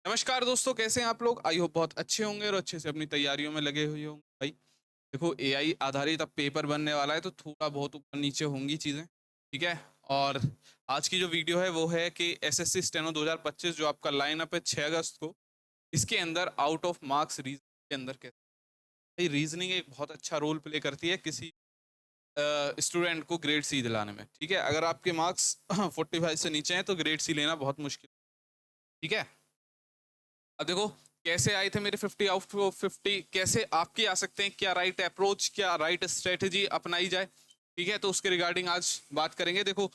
नमस्कार दोस्तों, कैसे हैं आप लोग। आई होप बहुत अच्छे होंगे और अच्छे से अपनी तैयारियों में लगे हुए होंगे। भाई देखो, एआई आधारित अब पेपर बनने वाला है तो थोड़ा बहुत ऊपर नीचे होंगी चीज़ें। ठीक है। और आज की जो वीडियो है वो है कि एसएससी स्टेनो 2025 जो आपका लाइनअप है 6 अगस्त को, इसके अंदर आउट ऑफ मार्क्स रीजनिंग के अंदर कैसे। भाई रीजनिंग एक बहुत अच्छा रोल प्ले करती है किसी स्टूडेंट को ग्रेड सी दिलाने में। ठीक है, अगर आपके मार्क्स 45 से नीचे हैं तो ग्रेड सी लेना बहुत मुश्किल। ठीक है। अब देखो कैसे आए थे मेरे 50 आउट ऑफ 50, कैसे आपके आ सकते हैं, क्या राइट अप्रोच, क्या राइट स्ट्रेटजी अपनाई जाए। ठीक है, तो उसके रिगार्डिंग आज बात करेंगे। देखो,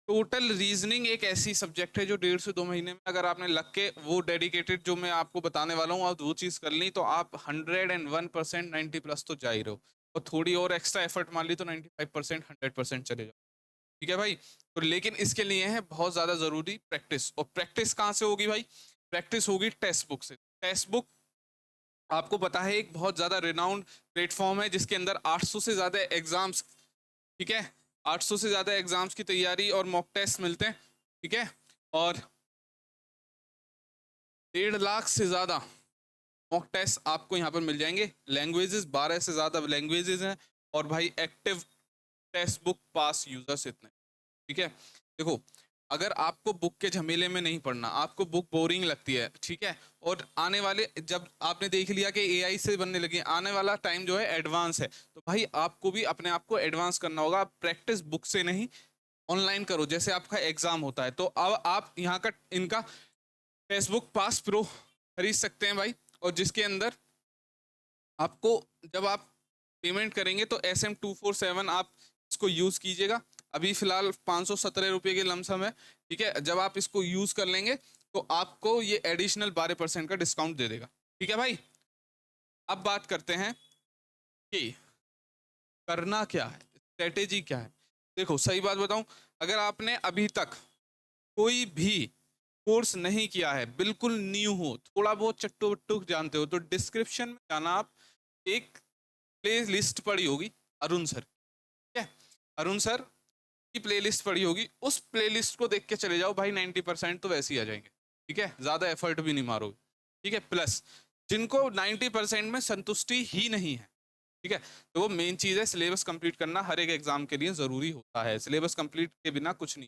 टोटल रीजनिंग एक ऐसी सब्जेक्ट है जो 1.5 से 2 महीने में अगर आपने लग के वो डेडिकेटेड जो मैं आपको बताने वाला हूँ आप वो चीज़ कर ली तो आप 101% 90+ तो जा ही रहो। और थोड़ी और एक्स्ट्रा एफर्ट मान ली तो 95% 100% चले जाओ। ठीक है भाई। तो लेकिन इसके लिए है बहुत ज़्यादा ज़रूरी प्रैक्टिस। और प्रैक्टिस कहाँ से होगी भाई? प्रैक्टिस होगी टेक्स्ट बुक से। टेक्स्ट बुक आपको पता है एक बहुत ज़्यादा रिनाउंड प्लेटफॉर्म है जिसके अंदर 800 से ज़्यादा एग्जाम्स। ठीक है। 800 से ज़्यादा एग्जाम्स की तैयारी और मॉक टेस्ट मिलते हैं। ठीक है। और 1.5 लाख से ज़्यादा मॉक टेस्ट आपको यहाँ पर मिल जाएंगे। लैंग्वेजेस 12 से ज़्यादा लैंग्वेजेस हैं। और भाई एक्टिव टेक्स्ट बुक पास यूजर्स इतने। ठीक है। देखो, अगर आपको बुक के झमेले में नहीं पढ़ना, आपको बुक बोरिंग लगती है, ठीक है, और आने वाले जब आपने देख लिया कि एआई से बनने लगी, आने वाला टाइम जो है एडवांस है, तो भाई आपको भी अपने आप को एडवांस करना होगा। आप प्रैक्टिस बुक से नहीं, ऑनलाइन करो। जैसे आपका एग्जाम होता है तो अब आप यहाँ का इनका टेक्स्ट बुक पास प्रो खरीद सकते हैं भाई। और जिसके अंदर आपको, जब आप पेमेंट करेंगे तो SM247 आप इसको यूज़ कीजिएगा। अभी फिलहाल 517 रुपये के लमसम है। ठीक है, जब आप इसको यूज़ कर लेंगे तो आपको ये एडिशनल 12% का डिस्काउंट दे देगा। ठीक है भाई। अब बात करते हैं कि करना क्या है, स्ट्रेटेजी क्या है। देखो सही बात बताऊं, अगर आपने अभी तक कोई भी कोर्स नहीं किया है, बिल्कुल न्यू हो, थोड़ा बहुत चट्टू बट्टू जानते हो, तो डिस्क्रिप्शन में जाना आप, एक प्ले लिस्ट पड़ी होगी अरुण सर। ठीक है, अरुण सर की प्लेलिस्ट पड़ी होगी, उस प्लेलिस्ट को देख के चले जाओ भाई, 90% तो वैसे ही आ जाएंगे। ठीक है, ज़्यादा एफर्ट भी नहीं मारोगे। ठीक है, प्लस जिनको 90% में संतुष्टि ही नहीं है, ठीक है, तो वो मेन चीज़ है, सिलेबस कंप्लीट करना हर एक एग्जाम के लिए ज़रूरी होता है। सिलेबस कंप्लीट के बिना कुछ नहीं।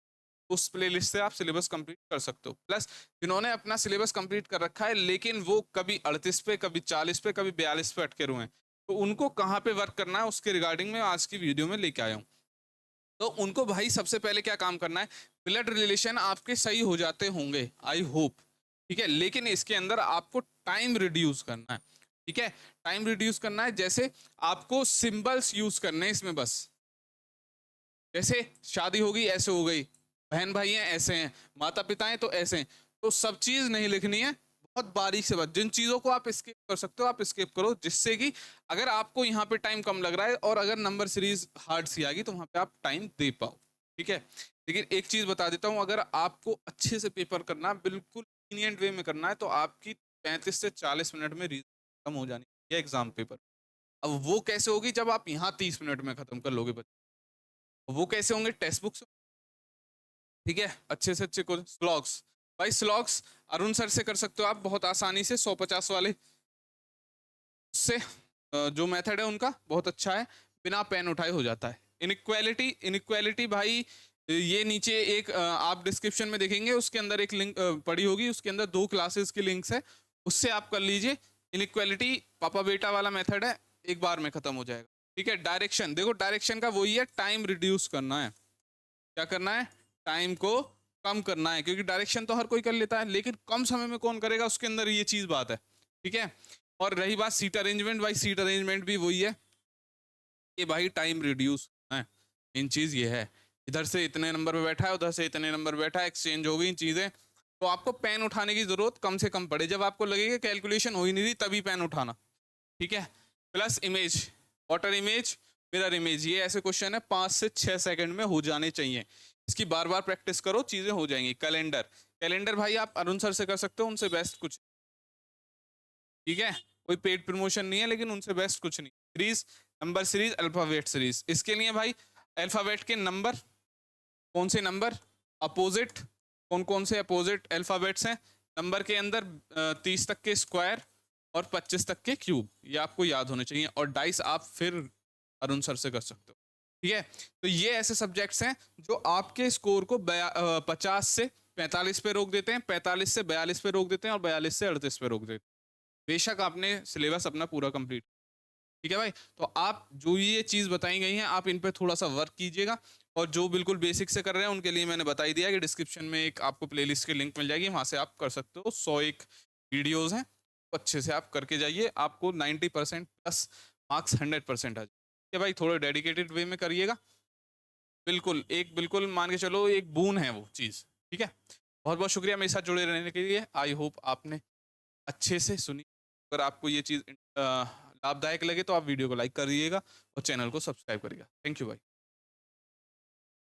उस प्लेलिस्ट से आप सिलेबस कंप्लीट कर सकते हो। प्लस जिन्होंने अपना सिलेबस कंप्लीट कर रखा है लेकिन वो कभी 38 पे, कभी 40 पे, कभी 42 पे अटके हुए हैं, तो उनको कहाँ पे वर्क करना है उसके रिगार्डिंग में आज की वीडियो में लेके आया हूँ। तो उनको भाई सबसे पहले क्या काम करना है, ब्लड रिलेशन आपके सही हो जाते होंगे, आई होप। ठीक है, लेकिन इसके अंदर आपको टाइम रिड्यूस करना है। ठीक है, टाइम रिड्यूस करना है, जैसे आपको सिंबल्स यूज करने हैं इसमें बस। जैसे शादी होगी ऐसे हो गई, बहन भाई हैं ऐसे हैं, माता पिता हैं तो ऐसे हैं। तो सब चीज नहीं लिखनी है, बहुत बारीक से बात, जिन चीजों को आप स्किप कर सकते हो आप स्किप करो, जिससे कि अगर आपको यहाँ पे टाइम कम लग रहा है और अगर नंबर सीरीज हार्ड सी आ गई तो वहां पे आप टाइम दे पाओ। ठीक है। लेकिन एक चीज बता देता हूँ, अगर आपको अच्छे से पेपर करना है, बिल्कुल लीनियंट वे में करना है, तो आपकी 35 से 40 मिनट में रीजन खत्म हो जानी है एग्जाम पेपर। अब वो कैसे होगी, जब आप यहाँ 30 मिनट में खत्म कर लोगे बच्चे, वो कैसे होंगे, टेक्स्ट बुक से। ठीक है, अच्छे से अच्छे क्वेश्चन। स्लॉग्स, भाई स्लॉग्स अरुण सर से कर सकते हो आप बहुत आसानी से, 150 वाले से जो मेथड है उनका बहुत अच्छा है, बिना पेन उठाए हो जाता है। इनइक्वालिटी, इनइक्वालिटी भाई ये नीचे एक आप डिस्क्रिप्शन में देखेंगे, उसके अंदर एक लिंक पड़ी होगी, उसके अंदर 2 क्लासेस की लिंक्स है, उससे आप कर लीजिए। इनइक्वालिटी पापा बेटा वाला मेथड है, एक बार में खत्म हो जाएगा। ठीक है, डायरेक्शन, देखो डायरेक्शन का वही है, टाइम रिड्यूस करना है। क्या करना है, टाइम को कम करना है, क्योंकि डायरेक्शन तो हर कोई कर लेता है लेकिन कम समय में कौन करेगा, उसके अंदर ये चीज बात है। ठीक है। और रही बात सीट अरेंजमेंट, भाई सीट अरेंजमेंट भी वही है कि भाई टाइम रिड्यूस है, इन चीज ये है, इधर से इतने नंबर पे बैठा है, उधर से इतने नंबर पे बैठा है, एक्सचेंज हो गई चीजें, तो आपको पेन उठाने की जरूरत कम से कम पड़े, जब आपको लगेगा कैलकुलेशन हो ही नहीं रही तभी पेन उठाना। ठीक है। Plus image, water image, mirror image, ये ऐसे क्वेश्चन है 5 से 6 सेकंड में हो जाने चाहिए। इसकी बार बार प्रैक्टिस करो, चीजें हो जाएंगी। कैलेंडर, कैलेंडर भाई आप अरुण सर से कर सकते हो, उनसे बेस्ट कुछ। ठीक है, कोई पेड प्रमोशन नहीं है लेकिन उनसे बेस्ट कुछ नहीं। Series, number series, alphabet series, इसके लिए भाई अल्फाबेट के नंबर, कौन से नंबर अपोजिट, कौन कौन से अपोजिट अल्फाबेट्स हैं, नंबर के अंदर 30 तक के स्क्वायर और 25 तक के क्यूब, ये आपको याद होने चाहिए। और डाइस आप फिर अरुण सर से कर सकते हो, ठीक है। तो ये ऐसे सब्जेक्ट्स हैं जो आपके स्कोर को 50 से 45 पे रोक देते हैं, 45 से 42 पे रोक देते हैं और 42 से 38 पे रोक देते हैं। बेशक आपने सिलेबस अपना पूरा कंप्लीट, ठीक है भाई। तो आप जो ये चीज़ बताई गई हैं आप इन पे थोड़ा सा वर्क कीजिएगा। और जो बिल्कुल बेसिक से कर रहे हैं उनके लिए मैंने बता ही दिया कि डिस्क्रिप्शन में एक आपको प्लेलिस्ट की लिंक मिल जाएगी, वहाँ से आप कर सकते हो। 101 वीडियोज़ हैं, तो अच्छे से आप करके जाइए, आपको 90% प्लस मार्क्स 100% आ जाए, ठीक है भाई। थोड़े डेडिकेटेड वे में करिएगा, बिल्कुल एक बिल्कुल मान के चलो एक बून है वो चीज़, ठीक है। बहुत बहुत शुक्रिया मेरे साथ जुड़े रहने के लिए। आई होप आपने अच्छे से सुनी। अगर आपको ये चीज़ लाभदायक लगे तो आप वीडियो को लाइक करिएगा और चैनल को सब्सक्राइब करिएगा। थैंक यू भाई।